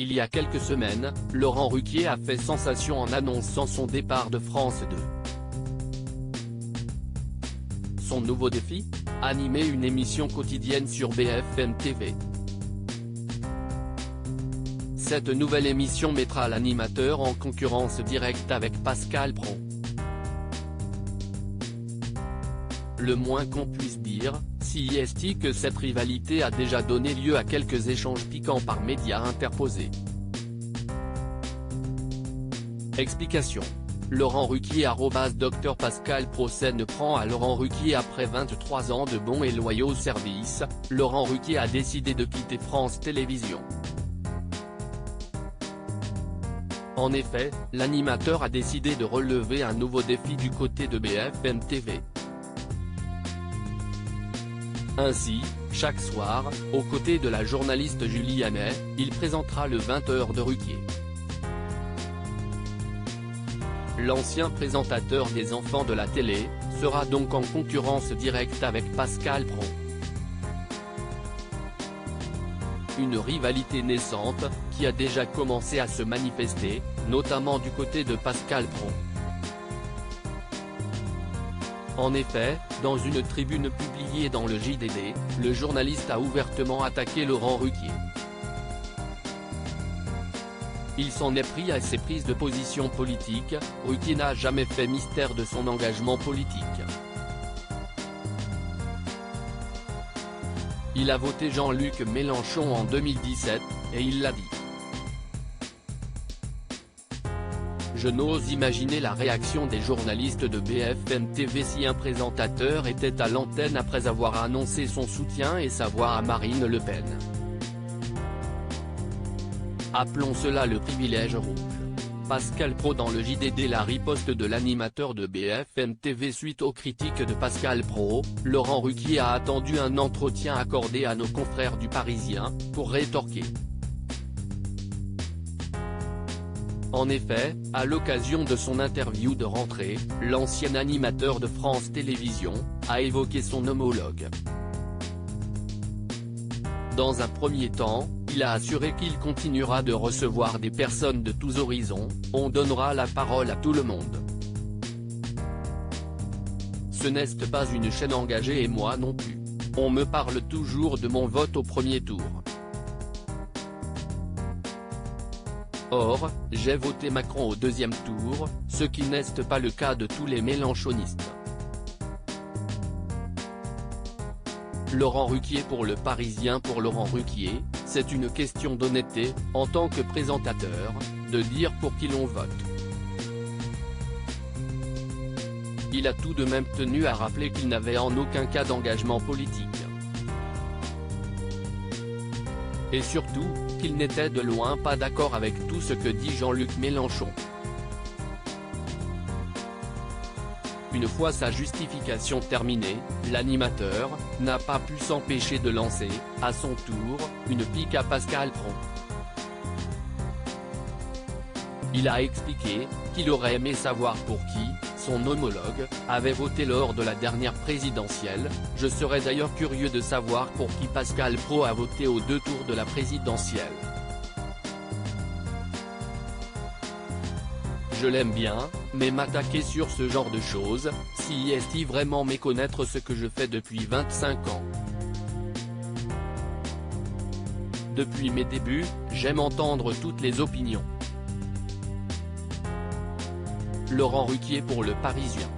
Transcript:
Il y a quelques semaines, Laurent Ruquier a fait sensation en annonçant son départ de France 2. Son nouveau défi ? Animer une émission quotidienne sur BFM TV. Cette nouvelle émission mettra l'animateur en concurrence directe avec Pascal Praud. Le moins qu'on puisse dire, si est que cette rivalité a déjà donné lieu à quelques échanges piquants par médias interposés. Explication. Laurent Ruquier @Dr Pascal Praud ne prend à Laurent Ruquier après 23 ans de bons et loyaux services, Laurent Ruquier a décidé de quitter France Télévisions. En effet, l'animateur a décidé de relever un nouveau défi du côté de BFM TV. Ainsi, chaque soir, aux côtés de la journaliste Julie Hamet, il présentera le 20h de Ruquier. L'ancien présentateur des enfants de la télé, sera donc en concurrence directe avec Pascal Praud. Une rivalité naissante, qui a déjà commencé à se manifester, notamment du côté de Pascal Praud. En effet, dans une tribune publiée dans le JDD, le journaliste a ouvertement attaqué Laurent Ruquier. Il s'en est pris à ses prises de position politiques. Ruquier n'a jamais fait mystère de son engagement politique. Il a voté Jean-Luc Mélenchon en 2017, et il l'a dit. Je n'ose imaginer la réaction des journalistes de BFM TV si un présentateur était à l'antenne après avoir annoncé son soutien et sa voix à Marine Le Pen. Appelons cela le privilège rouge. Pascal Praud dans le JDD. La riposte de l'animateur de BFM TV suite aux critiques de Pascal Praud, Laurent Ruquier a attendu un entretien accordé à nos confrères du Parisien, pour rétorquer. En effet, à l'occasion de son interview de rentrée, l'ancien animateur de France Télévisions, a évoqué son homologue. Dans un premier temps, il a assuré qu'il continuera de recevoir des personnes de tous horizons, on donnera la parole à tout le monde. Ce n'est pas une chaîne engagée et moi non plus. On me parle toujours de mon vote au premier tour. Or, j'ai voté Macron au deuxième tour, ce qui n'est pas le cas de tous les mélenchonistes. Laurent Ruquier pour Le Parisien. Pour Laurent Ruquier, c'est une question d'honnêteté, en tant que présentateur, de dire pour qui l'on vote. Il a tout de même tenu à rappeler qu'il n'avait en aucun cas d'engagement politique. Et surtout, qu'il n'était de loin pas d'accord avec tout ce que dit Jean-Luc Mélenchon. Une fois sa justification terminée, l'animateur n'a pas pu s'empêcher de lancer, à son tour, une pique à Pascal Praud. Il a expliqué qu'il aurait aimé savoir pour qui, son homologue, avait voté lors de la dernière présidentielle. Je serais d'ailleurs curieux de savoir pour qui Pascal Praud a voté aux deux tours de la présidentielle. Je l'aime bien, mais m'attaquer sur ce genre de choses, si est-il vraiment méconnaître ce que je fais depuis 25 ans. Depuis mes débuts, j'aime entendre toutes les opinions. Laurent Ruquier pour Le Parisien.